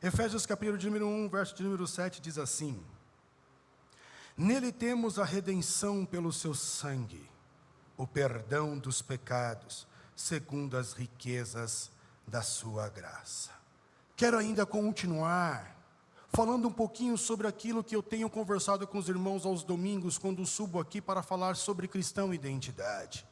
Efésios capítulo de número 1, verso de número 7 diz assim: Nele temos a redenção pelo seu sangue, o perdão dos pecados, segundo as riquezas da sua graça. Quero ainda continuar falando um pouquinho sobre aquilo que eu tenho conversado com os irmãos aos domingos, quando subo aqui para falar sobre cristão e identidade.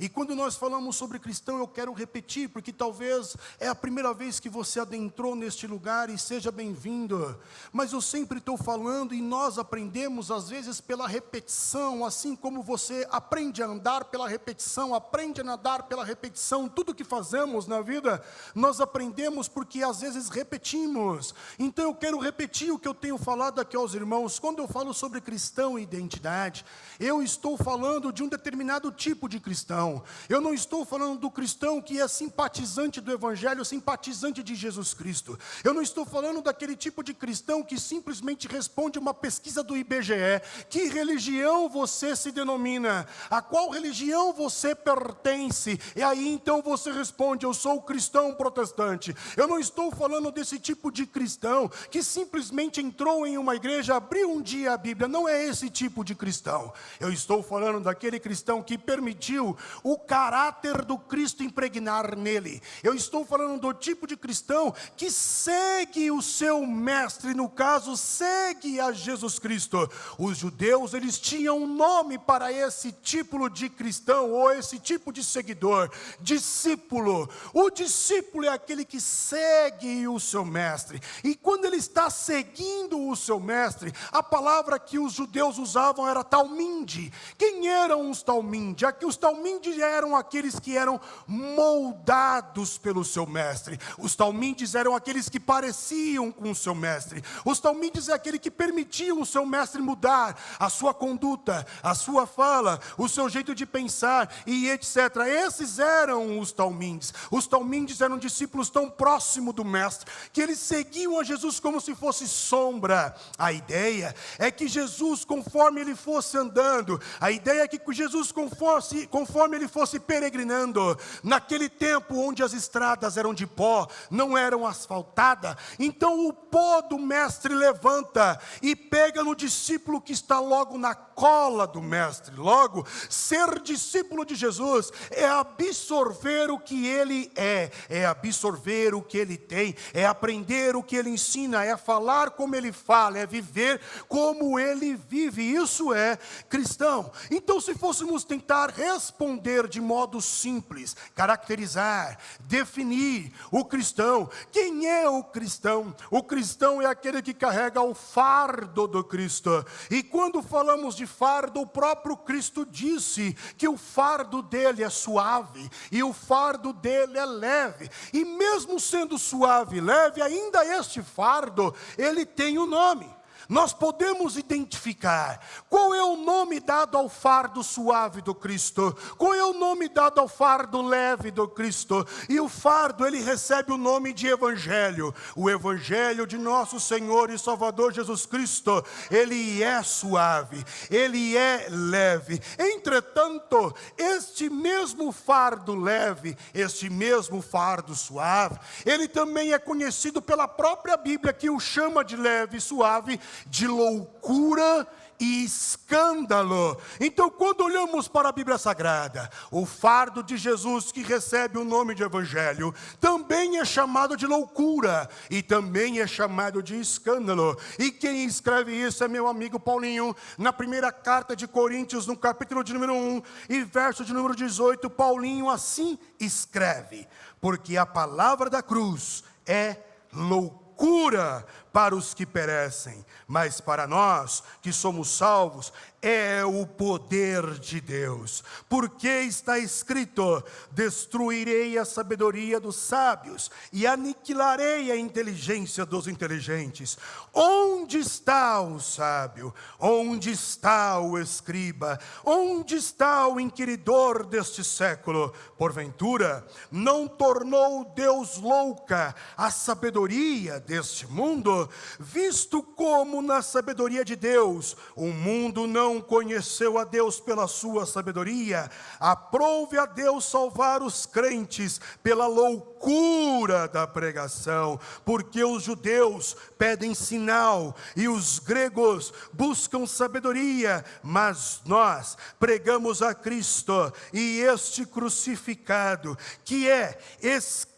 E quando nós falamos sobre cristão, eu quero repetir, porque talvez é a primeira vez que você adentrou neste lugar e seja bem-vindo. Mas eu sempre estou falando e nós aprendemos às vezes pela repetição, assim como você aprende a andar pela repetição, aprende a nadar pela repetição. Tudo que fazemos na vida, nós aprendemos porque às vezes repetimos. Então eu quero repetir o que eu tenho falado aqui aos irmãos. Quando eu falo sobre cristão e identidade, eu estou falando de um determinado tipo de cristão. Eu não estou falando do cristão que é simpatizante do Evangelho, simpatizante de Jesus Cristo. Eu não estou falando daquele tipo de cristão que simplesmente responde uma pesquisa do IBGE. Que religião você se denomina? A qual religião você pertence? E aí então você responde: eu sou cristão protestante. Eu não estou falando desse tipo de cristão que simplesmente entrou em uma igreja, abriu um dia a Bíblia. Não é esse tipo de cristão. Eu estou falando daquele cristão que permitiu o caráter do Cristo impregnar nele. Eu estou falando do tipo de cristão que segue o seu mestre, no caso, segue a Jesus Cristo. Os judeus, eles tinham um nome para esse tipo de cristão, ou esse tipo de seguidor: discípulo. O discípulo é aquele que segue o seu mestre. E quando ele está seguindo o seu mestre, a palavra que os judeus usavam era talmide. Quem eram os talmide? Aqui os talmide eram aqueles que eram moldados pelo seu mestre. Os talmides eram aqueles que pareciam com o seu mestre. Os talmides é aquele que permitiam o seu mestre mudar a sua conduta, a sua fala, o seu jeito de pensar e etc. Esses eram os talmides. Os talmides eram discípulos tão próximos do mestre que eles seguiam a Jesus como se fosse sombra. A ideia é que Jesus, conforme ele fosse andando, a ideia é que Jesus, conforme ele fosse peregrinando, naquele tempo onde as estradas eram de pó, não eram asfaltadas, então o pó do mestre levanta e pega no discípulo que está logo na cola do mestre. Logo, ser discípulo de Jesus é absorver o que ele é absorver o que ele tem, é aprender o que ele ensina, é falar como ele fala, é viver como ele vive. Isso é cristão. Então, se fôssemos tentar responder de modo simples, caracterizar, definir o cristão. Quem é o cristão? O cristão é aquele que carrega o fardo do Cristo. E quando falamos de fardo, o próprio Cristo disse que o fardo dele é suave e o fardo dele é leve. E mesmo sendo suave e leve, ainda este fardo, ele tem um nome. Nós podemos identificar qual é o nome dado ao fardo suave do Cristo, qual é o nome dado ao fardo leve do Cristo. E o fardo, ele recebe o nome de Evangelho. O Evangelho de nosso Senhor e Salvador Jesus Cristo, ele é suave, ele é leve. Entretanto, este mesmo fardo leve, este mesmo fardo suave, ele também é conhecido pela própria Bíblia, que o chama de leve e suave, de loucura e escândalo. Então, quando olhamos para a Bíblia Sagrada, o fardo de Jesus, que recebe o nome de Evangelho, também é chamado de loucura e também é chamado de escândalo. E quem escreve isso é meu amigo Paulinho. Na primeira carta de Coríntios, no capítulo de número 1 e verso de número 18, Paulinho assim escreve: porque a palavra da cruz é loucura para os que perecem, mas para nós que somos salvos é o poder de Deus. Porque está escrito: destruirei a sabedoria dos sábios e aniquilarei a inteligência dos inteligentes. Onde está o sábio? Onde está o escriba? Onde está o inquiridor deste século? Porventura, não tornou Deus louca a sabedoria deste mundo, visto como na sabedoria de Deus, o mundo não conheceu a Deus pela sua sabedoria, aprove a Deus salvar os crentes pela loucura da pregação, porque os judeus pedem sinal e os gregos buscam sabedoria, mas nós pregamos a Cristo e este crucificado, que é escândalo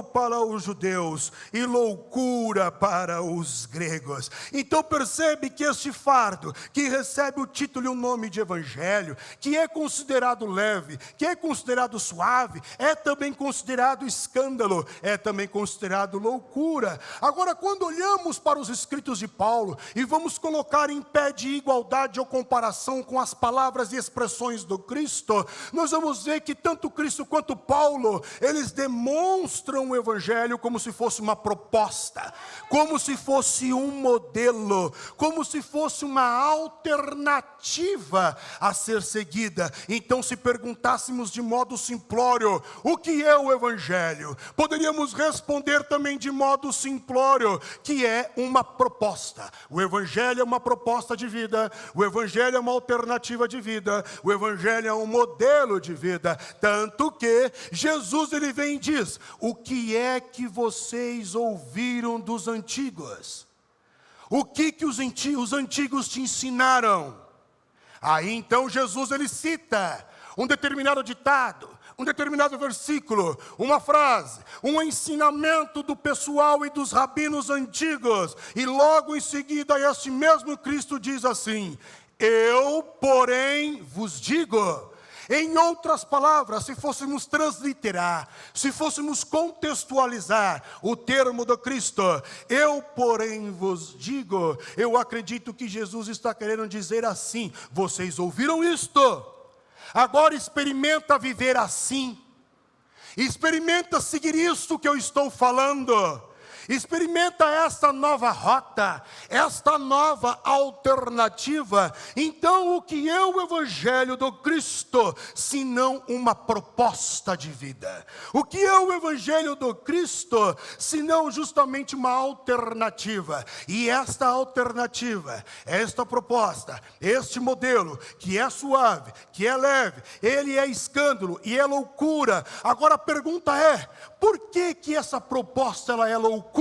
para os judeus e loucura para os gregos. Então percebe que este fardo, que recebe o título e o nome de evangelho, que é considerado leve, que é considerado suave, é também considerado escândalo, é também considerado loucura. Agora, quando olhamos para os escritos de Paulo e vamos colocar em pé de igualdade ou comparação com as palavras e expressões do Cristo, nós vamos ver que tanto Cristo quanto Paulo, eles demonstram o evangelho como se fosse uma proposta, como se fosse um modelo, como se fosse uma alternativa a ser seguida. Então, se perguntássemos de modo simplório, o que é o evangelho? Poderíamos responder também de modo simplório, que é uma proposta. O evangelho é uma proposta de vida, o evangelho é uma alternativa de vida, o evangelho é um modelo de vida, tanto que Jesus, ele vem e diz: o que é que vocês ouviram dos antigos? O que os antigos te ensinaram? Aí então Jesus, ele cita um determinado ditado, um determinado versículo, uma frase, um ensinamento do pessoal e dos rabinos antigos, e logo em seguida este mesmo Cristo diz assim: eu, porém, vos digo. Em outras palavras, se fôssemos transliterar, se fôssemos contextualizar o termo do Cristo, eu, porém, vos digo, eu acredito que Jesus está querendo dizer assim: vocês ouviram isto? Agora experimenta viver assim, experimenta seguir isto que eu estou falando. Experimenta esta nova rota, esta nova alternativa. Então, o que é o evangelho do Cristo, senão uma proposta de vida? O que é o evangelho do Cristo, senão justamente uma alternativa? E esta alternativa, esta proposta, este modelo, que é suave, que é leve, ele é escândalo e é loucura. Agora a pergunta é: por que essa proposta ela é loucura?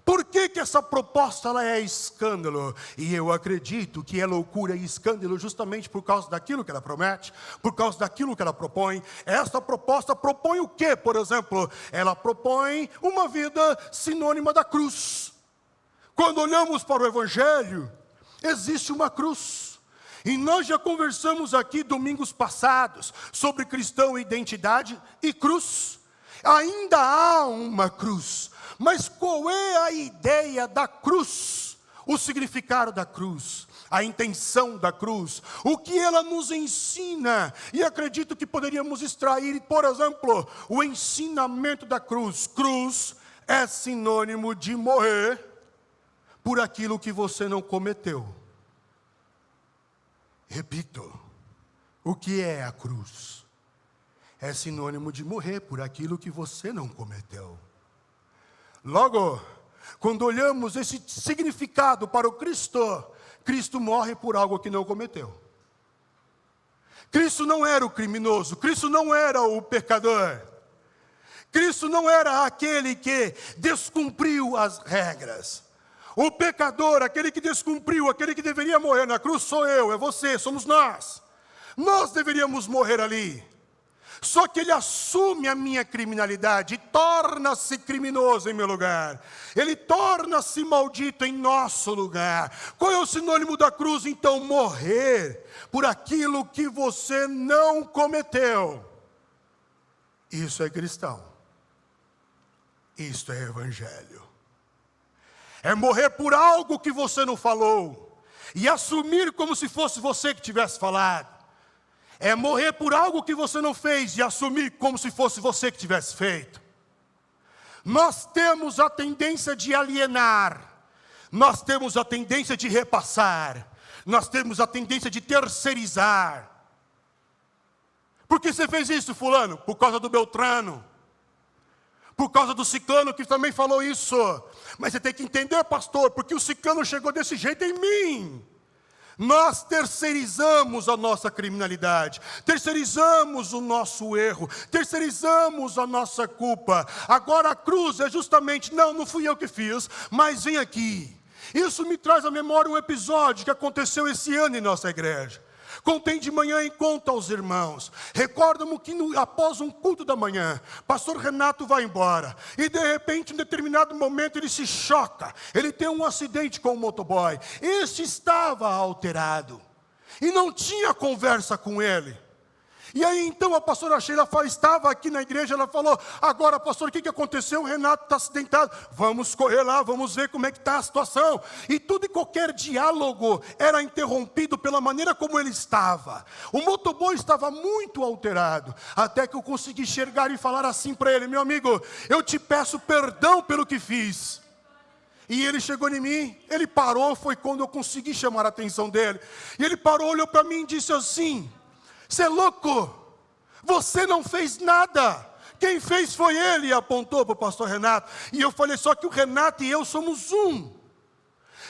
Por que essa proposta ela é escândalo? E eu acredito que é loucura e escândalo justamente por causa daquilo que ela promete, por causa daquilo que ela propõe. Esta proposta propõe o quê, por exemplo? Ela propõe uma vida sinônima da cruz. Quando olhamos para o evangelho, existe uma cruz. E nós já conversamos aqui domingos passados sobre cristão, identidade e cruz. Ainda há uma cruz. Mas qual é a ideia da cruz? O significado da cruz, a intenção da cruz, o que ela nos ensina? E acredito que poderíamos extrair, por exemplo, o ensinamento da cruz. Cruz é sinônimo de morrer por aquilo que você não cometeu. Repito, o que é a cruz? É sinônimo de morrer por aquilo que você não cometeu. Logo, quando olhamos esse significado para o Cristo, Cristo morre por algo que não cometeu. Cristo não era o criminoso, Cristo não era o pecador. Cristo não era aquele que descumpriu as regras. O pecador, aquele que descumpriu, aquele que deveria morrer na cruz, sou eu, é você, somos nós. Nós deveríamos morrer ali. Só que ele assume a minha criminalidade e torna-se criminoso em meu lugar. Ele torna-se maldito em nosso lugar. Qual é o sinônimo da cruz? Então, morrer por aquilo que você não cometeu. Isso é cristão. Isto é evangelho. É morrer por algo que você não falou e assumir como se fosse você que tivesse falado. É morrer por algo que você não fez e assumir como se fosse você que tivesse feito. Nós temos a tendência de alienar, nós temos a tendência de repassar, nós temos a tendência de terceirizar. Por que você fez isso, fulano? Por causa do Beltrano. por causa do ciclano que também falou isso. Mas você tem que entender, pastor, porque o ciclano chegou desse jeito em mim. Nós terceirizamos a nossa criminalidade, terceirizamos o nosso erro, terceirizamos a nossa culpa. Agora a cruz é justamente, não fui eu que fiz, mas vem aqui. Isso me traz à memória um episódio que aconteceu esse ano em nossa igreja. Contei de manhã em conta aos irmãos. Recordo-me que após um culto da manhã, pastor Renato vai embora. E de repente, em determinado momento, ele se choca. Ele tem um acidente com o motoboy. Este estava alterado. E não tinha conversa com ele. E aí então a pastora Sheila estava aqui na igreja, ela falou, agora pastor, o que aconteceu? O Renato está acidentado, vamos correr lá, vamos ver como é que está a situação. E tudo e qualquer diálogo era interrompido pela maneira como ele estava. O motoboy estava muito alterado, até que eu consegui enxergar e falar assim para ele, meu amigo, eu te peço perdão pelo que fiz. E ele chegou em mim, ele parou, foi quando eu consegui chamar a atenção dele. E ele parou, olhou para mim e disse assim, você é louco, você não fez nada, quem fez foi ele, e apontou para o pastor Renato. E eu falei, só que o Renato e eu somos um.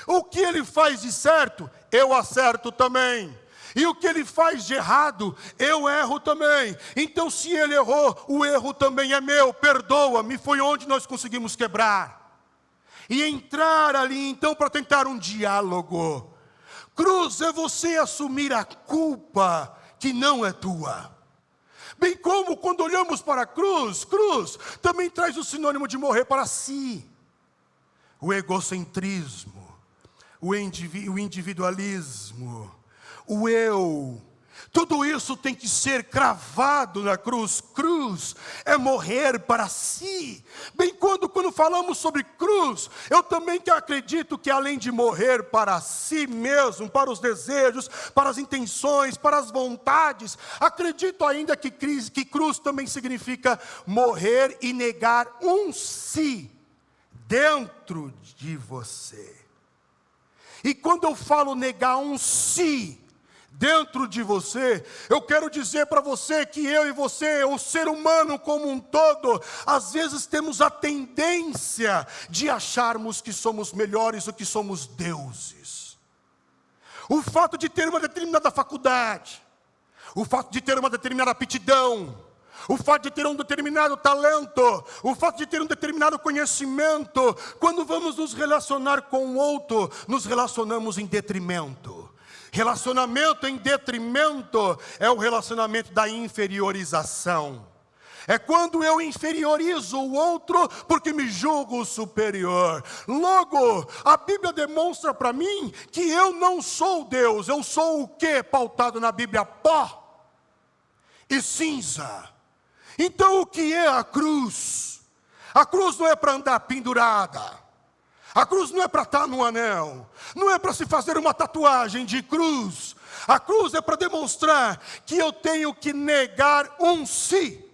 O que ele faz de certo, eu acerto também. E o que ele faz de errado, eu erro também. Então se ele errou, o erro também é meu, perdoa-me. Foi onde nós conseguimos quebrar. E entrar ali então para tentar um diálogo. Cruz é você assumir a culpa que não é tua. Bem como quando olhamos para a cruz, cruz também traz o sinônimo de morrer para si. O egocentrismo, o individualismo, o eu. Tudo isso tem que ser cravado na cruz. Cruz é morrer para si. Bem, quando falamos sobre cruz, eu também acredito que além de morrer para si mesmo, para os desejos, para as intenções, para as vontades, acredito ainda que cruz também significa morrer e negar um si dentro de você. E quando eu falo negar um si dentro de você, eu quero dizer para você que eu e você, o ser humano como um todo, às vezes temos a tendência de acharmos que somos melhores do que somos deuses. O fato de ter uma determinada faculdade, o fato de ter uma determinada aptidão, o fato de ter um determinado talento, o fato de ter um determinado conhecimento, quando vamos nos relacionar com o outro, nos relacionamos em detrimento. Relacionamento em detrimento é o relacionamento da inferiorização. É quando eu inferiorizo o outro porque me julgo superior. Logo, a Bíblia demonstra para mim que eu não sou Deus. Eu sou o quê? Pautado na Bíblia, pó e cinza. Então o que é a cruz? A cruz não é para andar pendurada. A cruz não é para estar no anel, não é para se fazer uma tatuagem de cruz. A cruz é para demonstrar que eu tenho que negar um si.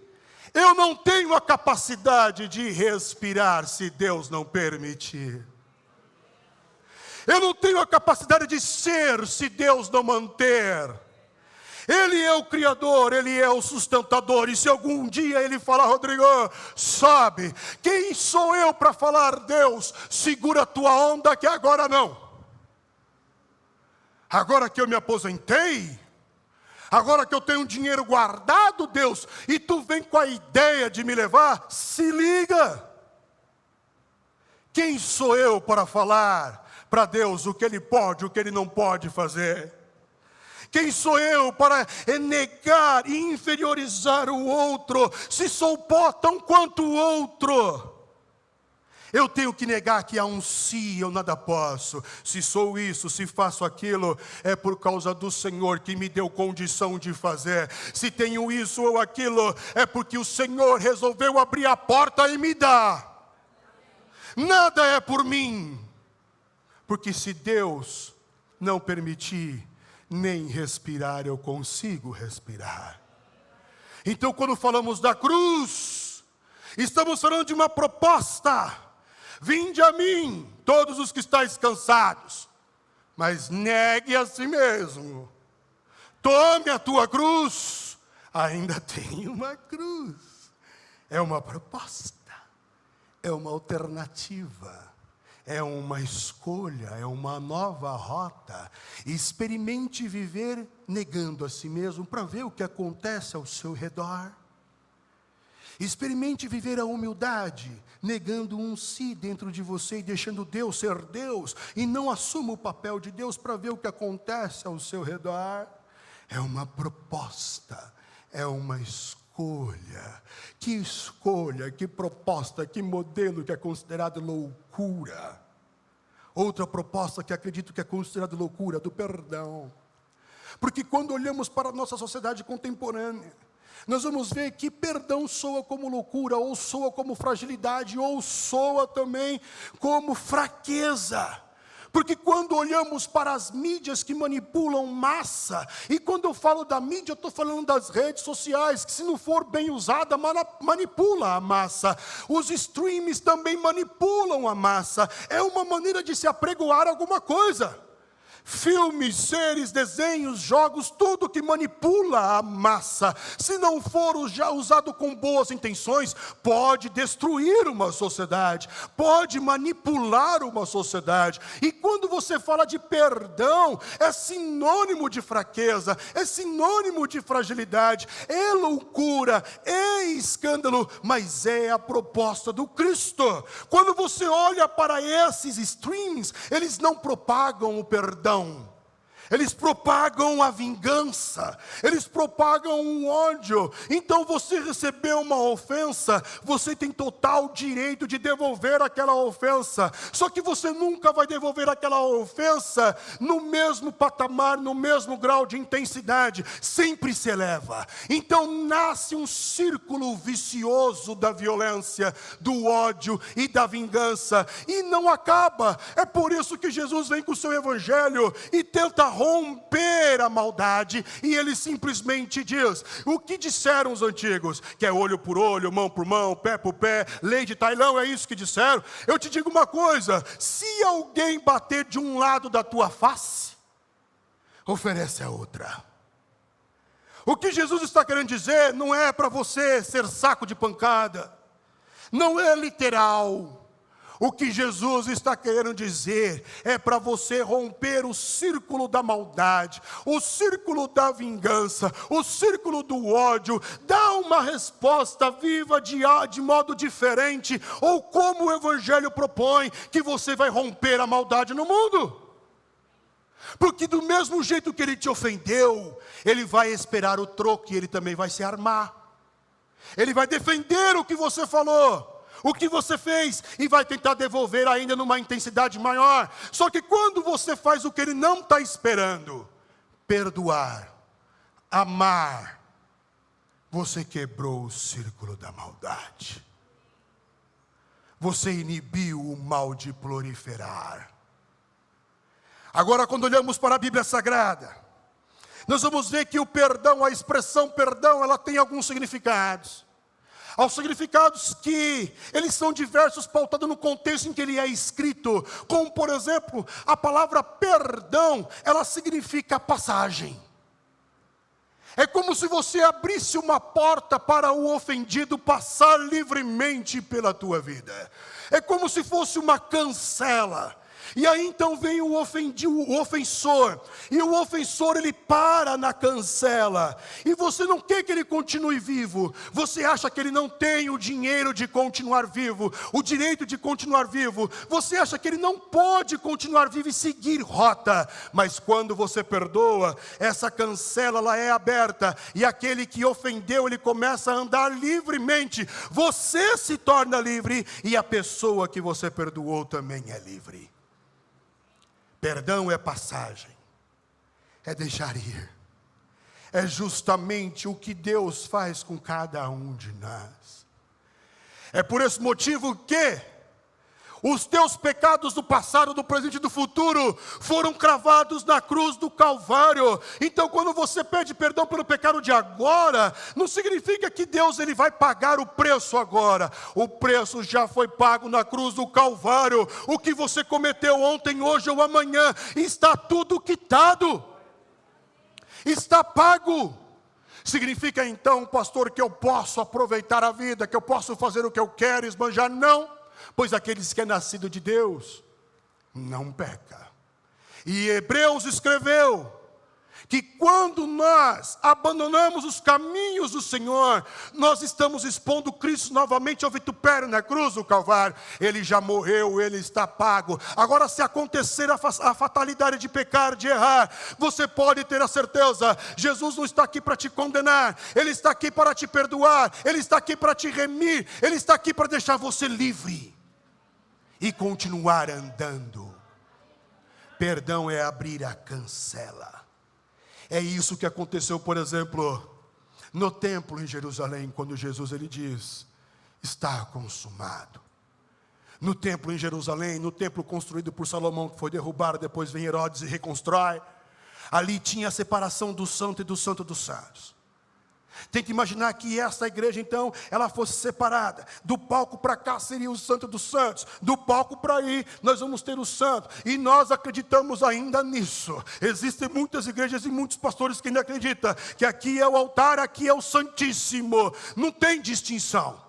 Eu não tenho a capacidade de respirar se Deus não permitir. Eu não tenho a capacidade de ser se Deus não manter. Ele é o Criador, Ele é o sustentador. E se algum dia Ele falar, Rodrigo, sobe. Quem sou eu para falar, Deus, segura a tua onda que agora não. Agora que eu me aposentei, agora que eu tenho dinheiro guardado, Deus, e tu vem com a ideia de me levar, se liga. Quem sou eu para falar para Deus o que Ele pode, o que Ele não pode fazer? Quem sou eu para negar e inferiorizar o outro, se sou pó tão quanto o outro? Eu tenho que negar que há um si, eu nada posso. Se sou isso, se faço aquilo, é por causa do Senhor que me deu condição de fazer. Se tenho isso ou aquilo, é porque o Senhor resolveu abrir a porta e me dá. Nada é por mim, porque se Deus não permitir, nem respirar eu consigo respirar. Então quando falamos da cruz, estamos falando de uma proposta. Vinde a mim, todos os que estáis cansados, mas negue a si mesmo. Tome a tua cruz. Ainda tem uma cruz. É uma proposta. é uma alternativa, é uma escolha, é uma nova rota. Experimente viver negando a si mesmo para ver o que acontece ao seu redor. Experimente viver a humildade, negando um si dentro de você e deixando Deus ser Deus, e não assuma o papel de Deus para ver o que acontece ao seu redor. É uma proposta, é uma escolha. Que proposta, que modelo que é considerado loucura. Outra proposta que acredito que é considerada loucura, do perdão. Porque quando olhamos para a nossa sociedade contemporânea, nós vamos ver que perdão soa como loucura, ou soa como fragilidade, ou soa também como fraqueza. Porque quando olhamos para as mídias que manipulam massa, e quando eu falo da mídia, eu estou falando das redes sociais, que se não for bem usada, manipula a massa. Os streams também manipulam a massa. É uma maneira de se apregoar alguma coisa. Filmes, séries, desenhos, jogos, tudo que manipula a massa, se não for já usado com boas intenções, pode destruir uma sociedade, pode manipular uma sociedade. E quando você fala de perdão, é sinônimo de fraqueza, é sinônimo de fragilidade, é loucura, é escândalo, mas é a proposta do Cristo. Quando você olha para esses streams, eles não propagam o perdão. Eles propagam a vingança, eles propagam o ódio. Então você recebeu uma ofensa, você tem total direito de devolver aquela ofensa. Só que você nunca vai devolver aquela ofensa no mesmo patamar, no mesmo grau de intensidade. Sempre se eleva. Então nasce um círculo vicioso da violência, do ódio e da vingança. E não acaba. É por isso que Jesus vem com o seu evangelho e tenta romper a maldade, e ele simplesmente diz: o que disseram os antigos? Que é olho por olho, mão por mão, pé por pé, lei de Tailão, é isso que disseram? Eu te digo uma coisa: se alguém bater de um lado da tua face, oferece a outra. O que Jesus está querendo dizer não é para você ser saco de pancada, não é literal. O que Jesus está querendo dizer é para você romper o círculo da maldade, o círculo da vingança, o círculo do ódio, dar uma resposta viva de modo diferente, ou como o Evangelho propõe, que você vai romper a maldade no mundo. Porque do mesmo jeito que ele te ofendeu, ele vai esperar o troco e ele também vai se armar. Ele vai defender o que você falou, o que você fez, e vai tentar devolver ainda numa intensidade maior. Só que quando você faz o que ele não está esperando, perdoar, amar, você quebrou o círculo da maldade. Você inibiu o mal de proliferar. Agora, quando olhamos para a Bíblia Sagrada, nós vamos ver que o perdão, a expressão perdão, ela tem alguns significados. Aos significados que eles são diversos, pautados no contexto em que ele é escrito. Como, por exemplo, a palavra perdão, ela significa passagem. É como se você abrisse uma porta para o ofendido passar livremente pela tua vida. É como se fosse uma cancela. E aí então vem o ofensor, e o ofensor ele para na cancela, e você não quer que ele continue vivo, você acha que ele não tem o dinheiro de continuar vivo, o direito de continuar vivo, você acha que ele não pode continuar vivo e seguir rota, mas quando você perdoa, essa cancela ela é aberta, e aquele que ofendeu ele começa a andar livremente, você se torna livre, e a pessoa que você perdoou também é livre. Perdão é passagem, é deixar ir, é justamente o que Deus faz com cada um de nós. É por esse motivo que os teus pecados do passado, do presente e do futuro foram cravados na cruz do Calvário. Então quando você pede perdão pelo pecado de agora, não significa que Deus ele vai pagar o preço agora. O preço já foi pago na cruz do Calvário. O que você cometeu ontem, hoje ou amanhã, está tudo quitado. Está pago. Significa então, pastor, que eu posso aproveitar a vida, que eu posso fazer o que eu quero, esbanjar? Não. pois aqueles que é nascido de Deus não peca. E Hebreus escreveu que quando nós abandonamos os caminhos do Senhor, nós estamos expondo Cristo novamente ao vitupério na cruz do Calvário. Ele já morreu, ele está pago. Agora, se acontecer a fatalidade de pecar, de errar, você pode ter a certeza, Jesus não está aqui para te condenar, Ele está aqui para te perdoar, Ele está aqui para te remir, Ele está aqui para deixar você livre e continuar andando. Perdão é abrir a cancela. É isso que aconteceu, por exemplo, no templo em Jerusalém, quando Jesus ele diz, está consumado. No templo em Jerusalém, no templo construído por Salomão, que foi derrubado, depois vem Herodes e reconstrói. Ali tinha a separação do santo e do santo dos santos. Tem que imaginar que essa igreja, então, ela fosse separada. Do palco para cá seria o santo dos santos. Do palco para aí, nós vamos ter o santo. E nós acreditamos ainda nisso. Existem muitas igrejas e muitos pastores que ainda acreditam que aqui é o altar, aqui é o santíssimo. Não tem distinção.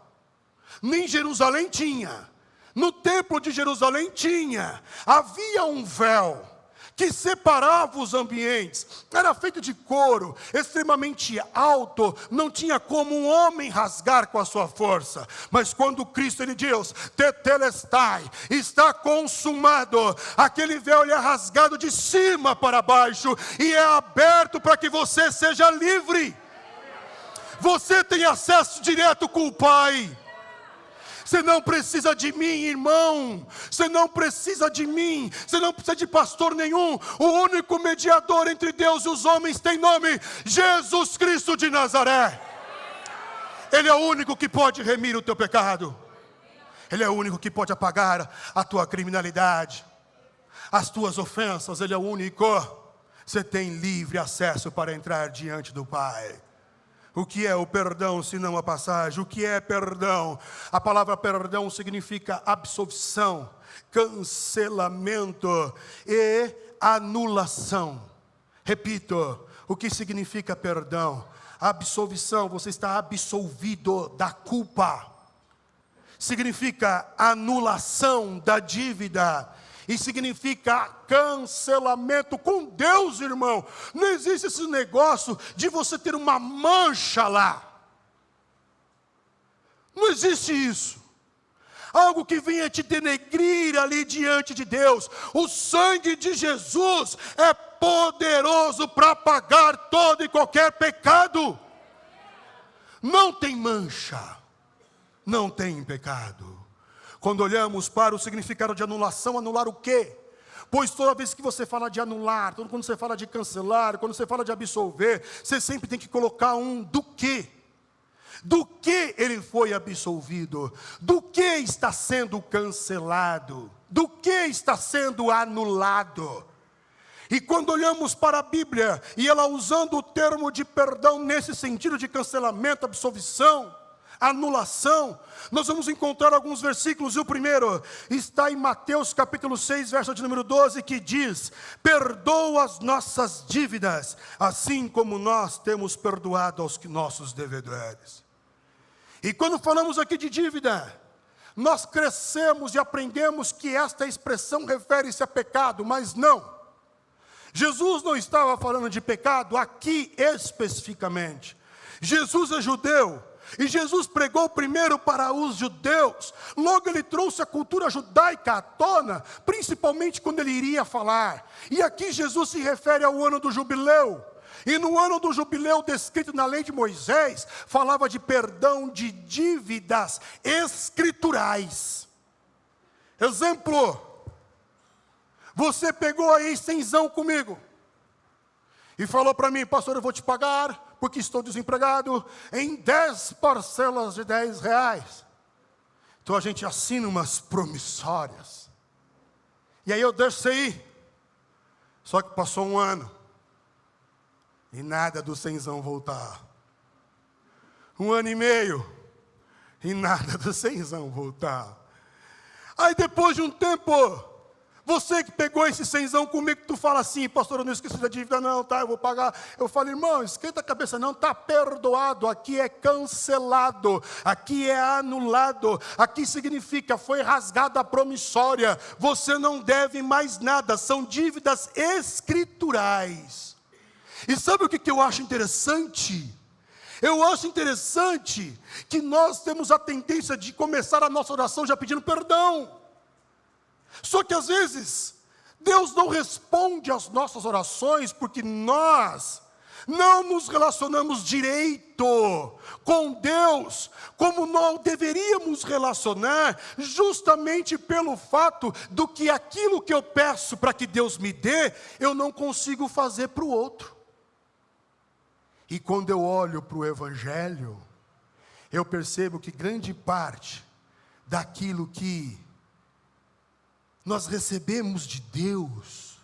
Nem Jerusalém tinha. No templo de Jerusalém tinha. Havia um véu que separava os ambientes, era feito de couro, extremamente alto, não tinha como um homem rasgar com a sua força. Mas quando Cristo ele diz, tetelestai, está consumado, aquele véu ele é rasgado de cima para baixo, e é aberto para que você seja livre. Você tem acesso direto com o Pai. Você não precisa de mim, irmão. Você não precisa de mim. Você não precisa de pastor nenhum. O único mediador entre Deus e os homens tem nome: Jesus Cristo de Nazaré. Ele é o único que pode remir o teu pecado. Ele é o único que pode apagar a tua criminalidade, as tuas ofensas. Ele é o único. Você tem livre acesso para entrar diante do Pai. O que é o perdão, senão a passagem? O que é perdão? A palavra perdão significa absolvição, cancelamento e anulação. Repito, o que significa perdão? Absolvição, você está absolvido da culpa. Significa anulação da dívida. E significa cancelamento com Deus, irmão. Não existe esse negócio de você ter uma mancha lá. Não existe isso. Algo que venha te denegrir ali diante de Deus. O sangue de Jesus é poderoso para apagar todo e qualquer pecado. Não tem mancha. Não tem pecado. Quando olhamos para o significado de anulação, anular o quê? Pois toda vez que você fala de anular, quando você fala de cancelar, quando você fala de absolver, você sempre tem que colocar um do quê? Do que ele foi absolvido? Do que está sendo cancelado? Do que está sendo anulado? E quando olhamos para a Bíblia, e ela usando o termo de perdão nesse sentido de cancelamento, absolvição, anulação, nós vamos encontrar alguns versículos. E o primeiro está em Mateus capítulo 6, verso de número 12, que diz: perdoa as nossas dívidas, assim como nós temos perdoado aos nossos devedores. E quando falamos aqui de dívida, nós crescemos e aprendemos que esta expressão refere-se a pecado, mas não. Jesus não estava falando de pecado aqui especificamente. Jesus é judeu. E Jesus pregou primeiro para os judeus. Logo ele trouxe a cultura judaica à tona, principalmente quando ele iria falar. E aqui Jesus se refere ao ano do jubileu. E no ano do jubileu descrito na lei de Moisés, falava de perdão de dívidas escriturais. Exemplo: você pegou aí 100 comigo e falou para mim: pastor, eu vou te pagar, porque estou desempregado, em 10 parcelas de R$10. Então a gente assina umas promissórias. E aí eu deixo aí. Só que passou um ano. E nada do 100 voltar. 1 ano e meio. E nada do 100 voltar. Aí depois de um tempo, Você que pegou esse cenzão comigo, que tu fala assim, pastor, eu não esqueci da dívida não, tá, eu vou pagar. Eu falo, irmão, esquenta a cabeça não, está perdoado, aqui é cancelado, aqui é anulado, aqui significa, foi rasgada a promissória, você não deve mais nada, são dívidas escriturais. E sabe o que eu acho interessante? Eu acho interessante que nós temos a tendência de começar a nossa oração já pedindo perdão. Só que às vezes, Deus não responde às nossas orações porque nós não nos relacionamos direito com Deus, como nós deveríamos relacionar, justamente pelo fato do que aquilo que eu peço para que Deus me dê, eu não consigo fazer para o outro. E quando eu olho para o Evangelho, eu percebo que grande parte daquilo que nós recebemos de Deus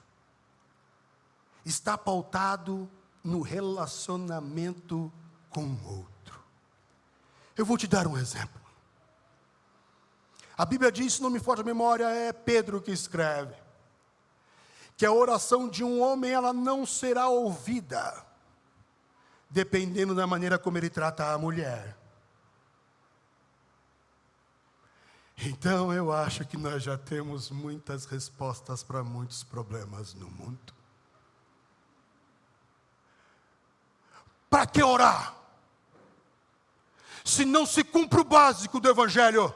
está pautado no relacionamento com o outro. Eu vou te dar um exemplo. A Bíblia diz, se não me falha a memória, é Pedro que escreve, que a oração de um homem ela não será ouvida, dependendo da maneira como ele trata a mulher. Então eu acho que nós já temos muitas respostas para muitos problemas no mundo. Para que orar? Se não se cumpre o básico do Evangelho.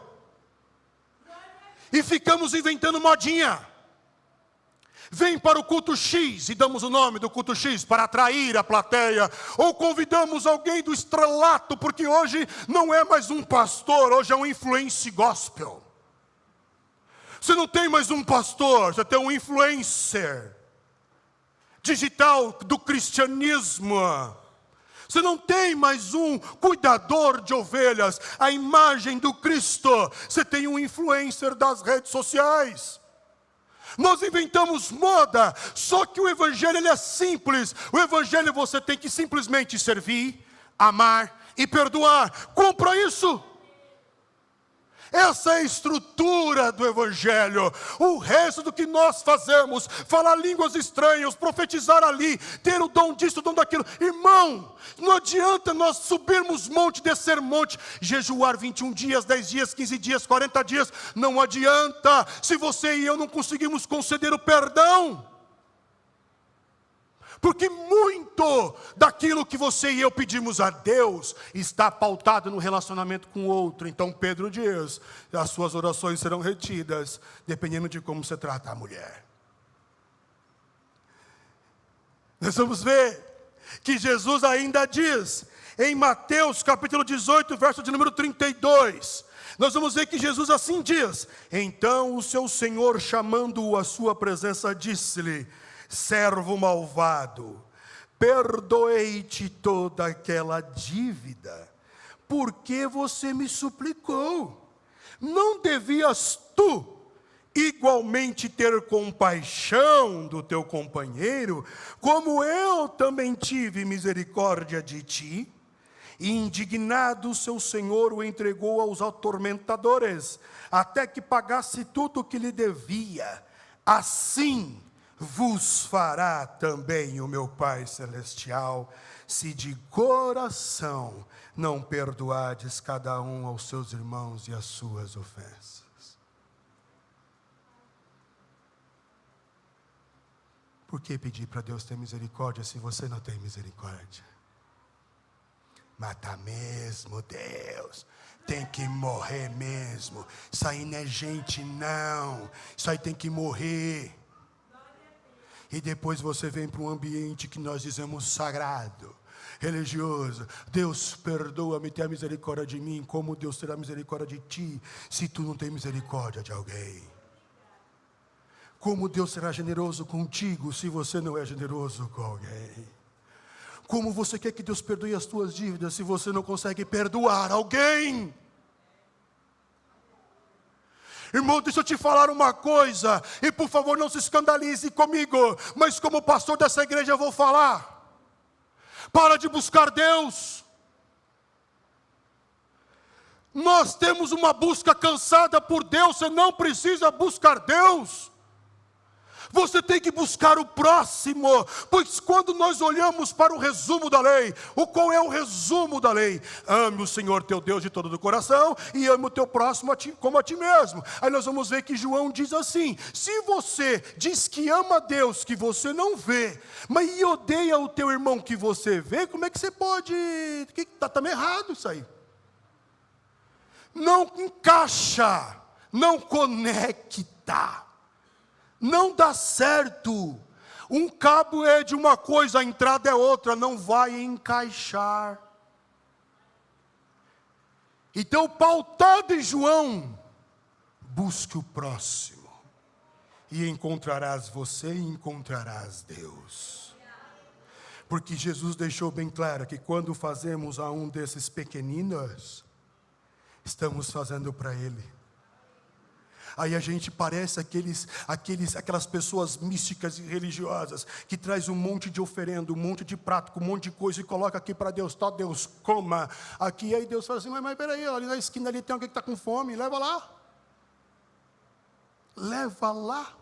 E ficamos inventando modinha. Vem para o culto X e damos o nome do culto X para atrair a plateia. Ou convidamos alguém do estrelato, porque hoje não é mais um pastor, hoje é um influencer gospel. Você não tem mais um pastor, você tem um influencer digital do cristianismo. Você não tem mais um cuidador de ovelhas, a imagem do Cristo. Você tem um influencer das redes sociais. Nós inventamos moda, só que o Evangelho ele é simples. O Evangelho você tem que simplesmente servir, amar e perdoar. Cumpra isso. Essa é a estrutura do Evangelho. O resto do que nós fazemos, falar línguas estranhas, profetizar ali, ter o dom disso, o dom daquilo. Irmão, não adianta nós subirmos monte, descer monte, jejuar 21 dias, 10 dias, 15 dias, 40 dias. Não adianta, se você e eu não conseguimos conceder o perdão. Porque muito daquilo que você e eu pedimos a Deus está pautado no relacionamento com o outro. Então Pedro diz, as suas orações serão retidas, dependendo de como você trata a mulher. Nós vamos ver que Jesus ainda diz, em Mateus capítulo 18, verso de número 32, nós vamos ver que Jesus assim diz, então o seu Senhor chamando-o à sua presença disse-lhe, servo malvado, perdoei-te toda aquela dívida, porque você me suplicou. Não devias tu igualmente ter compaixão do teu companheiro, como eu também tive misericórdia de ti? E indignado o seu senhor o entregou aos atormentadores, até que pagasse tudo o que lhe devia. Assim vos fará também o meu Pai Celestial, se de coração não perdoardes cada um aos seus irmãos e as suas ofensas. Por que pedir para Deus ter misericórdia se você não tem misericórdia? Mata mesmo, Deus. Tem que morrer mesmo. Isso aí não é gente não. Isso aí tem que morrer. E depois você vem para um ambiente que nós dizemos sagrado, religioso. Deus perdoa-me, tenha misericórdia de mim, como Deus terá misericórdia de ti, se tu não tem misericórdia de alguém. Como Deus será generoso contigo, se você não é generoso com alguém. Como você quer que Deus perdoe as tuas dívidas, se você não consegue perdoar alguém. Irmão, deixa eu te falar uma coisa, e por favor não se escandalize comigo, mas como pastor dessa igreja eu vou falar. Para de buscar Deus. Nós temos uma busca cansada por Deus, você não precisa buscar Deus. Você tem que buscar o próximo, pois quando nós olhamos para o resumo da lei, qual é o resumo da lei? Ame o Senhor teu Deus de todo o coração e ame o teu próximo como a ti mesmo. Aí nós vamos ver que João diz assim: se você diz que ama a Deus que você não vê, mas e odeia o teu irmão que você vê, como é que você pode? Está também errado isso aí. Não encaixa, não conecta. Não dá certo. Um cabo é de uma coisa, a entrada é outra, não vai encaixar. Então, pautado em João, busque o próximo, e encontrarás você e encontrarás Deus. Porque Jesus deixou bem claro que quando fazemos a um desses pequeninos, estamos fazendo para Ele. Aí a gente parece aquelas pessoas místicas e religiosas que traz um monte de oferenda, um monte de prato, com um monte de coisa e coloca aqui para Deus, tá, Deus, coma. Aqui, aí Deus fala assim, mas peraí, ali na esquina ali tem alguém que está com fome, leva lá. Leva lá.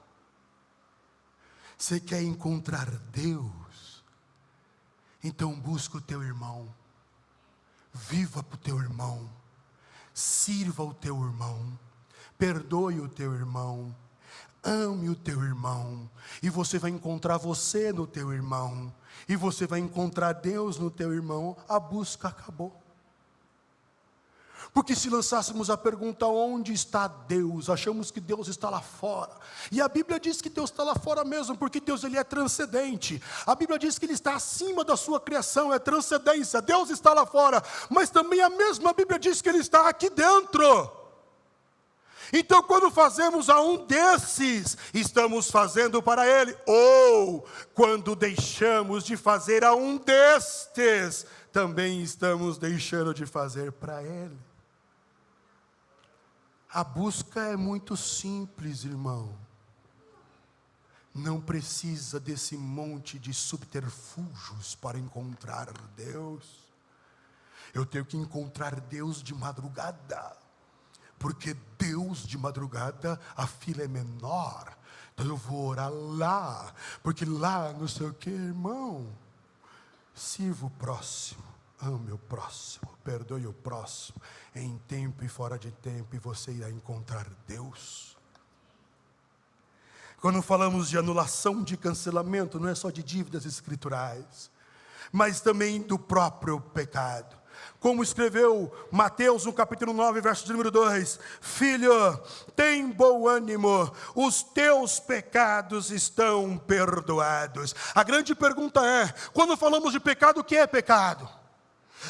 Você quer encontrar Deus? Então busca o teu irmão. Viva para o teu irmão. Sirva o teu irmão. Perdoe o teu irmão, ame o teu irmão, e você vai encontrar você no teu irmão, e você vai encontrar Deus no teu irmão. A busca acabou. Porque se lançássemos a pergunta, onde está Deus? Achamos que Deus está lá fora. E a Bíblia diz que Deus está lá fora mesmo, porque Deus ele é transcendente. A Bíblia diz que Ele está acima da sua criação, é transcendência. Deus está lá fora, mas também a mesma Bíblia diz que Ele está aqui dentro. Então, quando fazemos a um desses, estamos fazendo para Ele. Ou, quando deixamos de fazer a um destes, também estamos deixando de fazer para Ele. A busca é muito simples, irmão. Não precisa desse monte de subterfúgios para encontrar Deus. Eu tenho que encontrar Deus de madrugada. Porque Deus de madrugada, a fila é menor. Então eu vou orar lá. Porque lá, não sei o que, irmão. Sirva o próximo. Ame o próximo. Perdoe o próximo. Em tempo e fora de tempo. E você irá encontrar Deus. Quando falamos de anulação, de cancelamento, não é só de dívidas escriturais. Mas também do próprio pecado. Como escreveu Mateus no capítulo 9, verso de número 2. Filho, tem bom ânimo, os teus pecados estão perdoados. A grande pergunta é, quando falamos de pecado, o que é pecado?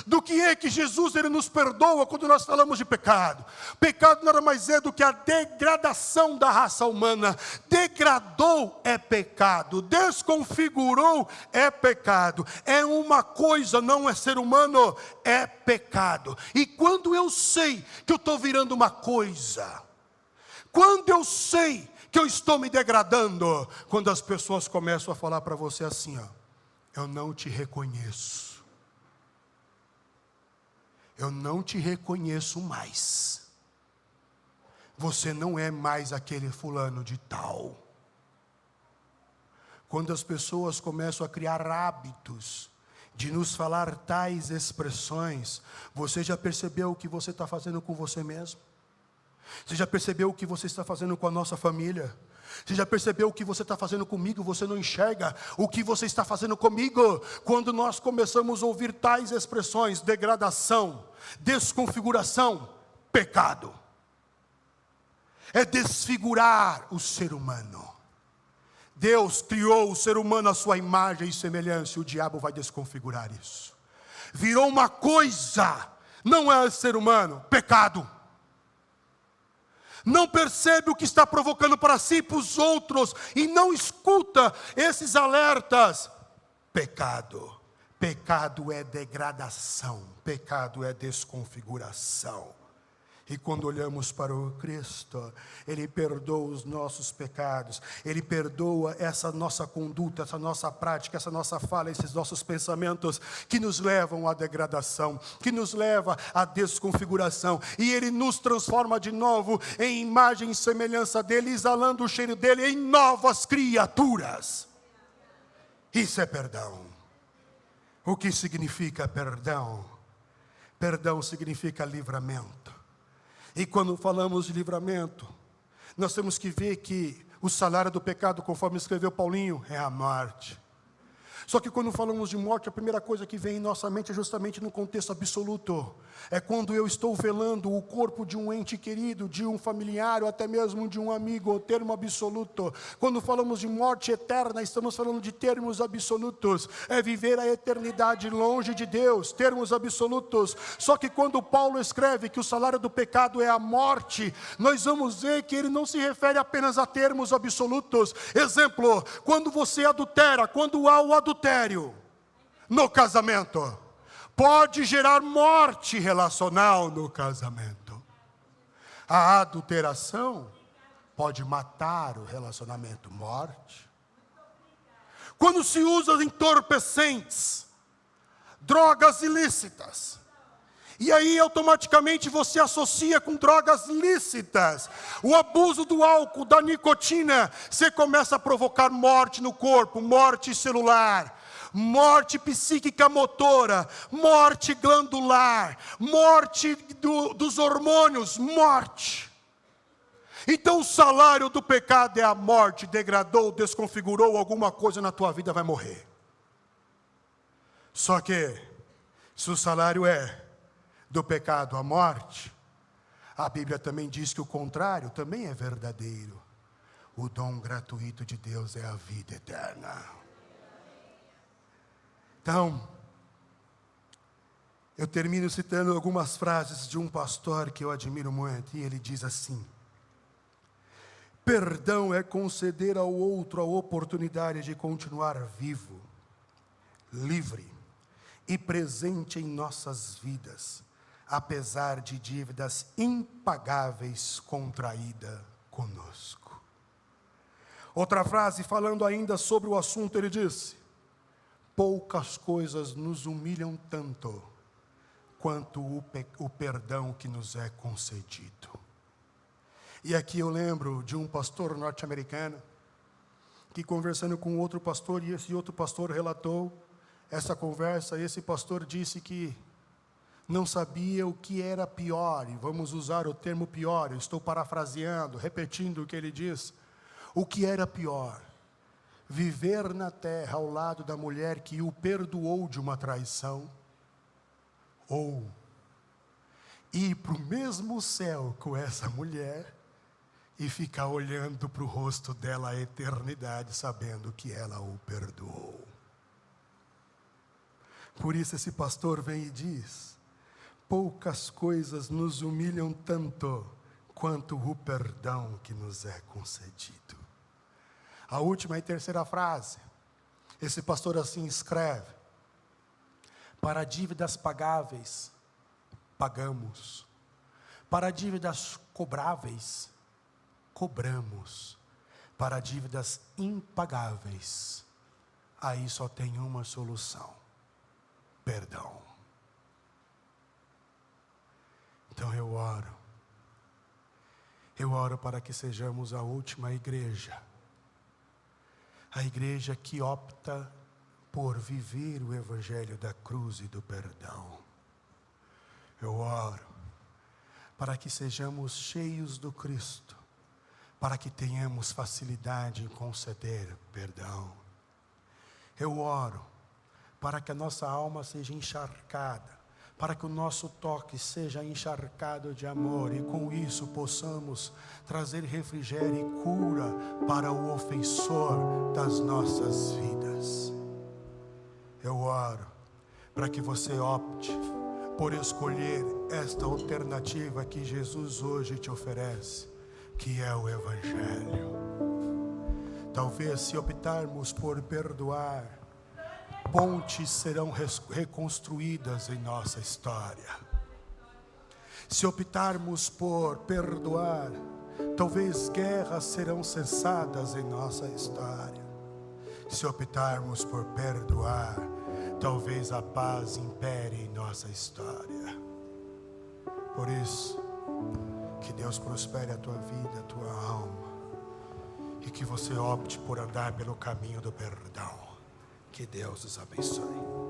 Do que é que Jesus ele nos perdoa quando nós falamos de pecado? Pecado nada mais é do que a degradação da raça humana. Degradou é pecado, desconfigurou é pecado. É uma coisa, não é ser humano, é pecado. E quando eu sei que eu estou virando uma coisa, quando eu sei que eu estou me degradando, quando as pessoas começam a falar para você assim, ó, eu não te reconheço. Eu não te reconheço mais. Você não é mais aquele fulano de tal. Quando as pessoas começam a criar hábitos de nos falar tais expressões, você já percebeu o que você está fazendo com você mesmo? Você já percebeu o que você está fazendo com a nossa família? Você já percebeu o que você está fazendo comigo? Você não enxerga o que você está fazendo comigo? Quando nós começamos a ouvir tais expressões, degradação, desconfiguração, pecado. É desfigurar o ser humano. Deus criou o ser humano à sua imagem e semelhança, e o diabo vai desconfigurar isso. Virou uma coisa, não é ser humano, pecado. Não percebe o que está provocando para si e para os outros, e não escuta esses alertas. Pecado. Pecado é degradação, pecado é desconfiguração. E quando olhamos para o Cristo, Ele perdoa os nossos pecados, Ele perdoa essa nossa conduta, essa nossa prática, essa nossa fala, esses nossos pensamentos que nos levam à degradação, que nos leva à desconfiguração. E Ele nos transforma de novo em imagem e semelhança dEle, exalando o cheiro dEle em novas criaturas. Isso é perdão. O que significa perdão? Perdão significa livramento. E quando falamos de livramento, nós temos que ver que o salário do pecado, conforme escreveu Paulinho, é a morte. Só que quando falamos de morte, a primeira coisa que vem em nossa mente é justamente no contexto absoluto. É quando eu estou velando o corpo de um ente querido, de um familiar, ou até mesmo de um amigo, o termo absoluto. Quando falamos de morte eterna, estamos falando de termos absolutos. É viver a eternidade longe de Deus, termos absolutos. Só que quando Paulo escreve que o salário do pecado é a morte, nós vamos ver que ele não se refere apenas a termos absolutos. Exemplo, quando você adultera, quando há o adultério no casamento, pode gerar morte relacional no casamento. A adulteração pode matar o relacionamento, morte. Quando se usa entorpecentes, drogas ilícitas, e aí automaticamente você associa com drogas lícitas, o abuso do álcool, da nicotina, você começa a provocar morte no corpo, morte celular, morte psíquica motora, morte glandular, morte dos hormônios, morte. Então o salário do pecado é a morte. Degradou, desconfigurou alguma coisa na tua vida, vai morrer. Só que, se o salário é do pecado a morte, a Bíblia também diz que o contrário também é verdadeiro. O dom gratuito de Deus é a vida eterna. Então, eu termino citando algumas frases de um pastor que eu admiro muito, e ele diz assim: perdão é conceder ao outro a oportunidade de continuar vivo, livre e presente em nossas vidas, apesar de dívidas impagáveis contraídas conosco. Outra frase, falando ainda sobre o assunto, ele disse: poucas coisas nos humilham tanto quanto o perdão que nos é concedido. E aqui eu lembro de um pastor norte-americano que, conversando com outro pastor, e esse outro pastor relatou essa conversa, esse pastor disse que não sabia o que era pior, e vamos usar o termo pior, eu estou parafraseando, repetindo o que ele diz. O que era pior? Viver na terra ao lado da mulher que o perdoou de uma traição, ou ir para o mesmo céu com essa mulher e ficar olhando para o rosto dela a eternidade, sabendo que ela o perdoou. Por isso esse pastor vem e diz: poucas coisas nos humilham tanto quanto o perdão que nos é concedido. A última e terceira frase, esse pastor assim escreve: para dívidas pagáveis, pagamos. Para dívidas cobráveis, cobramos. Para dívidas impagáveis, aí só tem uma solução: perdão. Então eu oro para que sejamos a última igreja, a igreja que opta por viver o evangelho da cruz e do perdão. Eu oro para que sejamos cheios do Cristo, para que tenhamos facilidade em conceder perdão. Eu oro para que a nossa alma seja encharcada, para que o nosso toque seja encharcado de amor, e com isso possamos trazer refrigério e cura para o ofensor das nossas vidas. Eu oro para que você opte por escolher esta alternativa que Jesus hoje te oferece, que é o Evangelho. Talvez, se optarmos por perdoar, pontes serão reconstruídas em nossa história. Se optarmos por perdoar, talvez guerras serão cessadas em nossa história. Se optarmos por perdoar, talvez a paz impere em nossa história. Por isso, que Deus prospere a tua vida, a tua alma, e que você opte por andar pelo caminho do perdão. Que Deus os abençoe.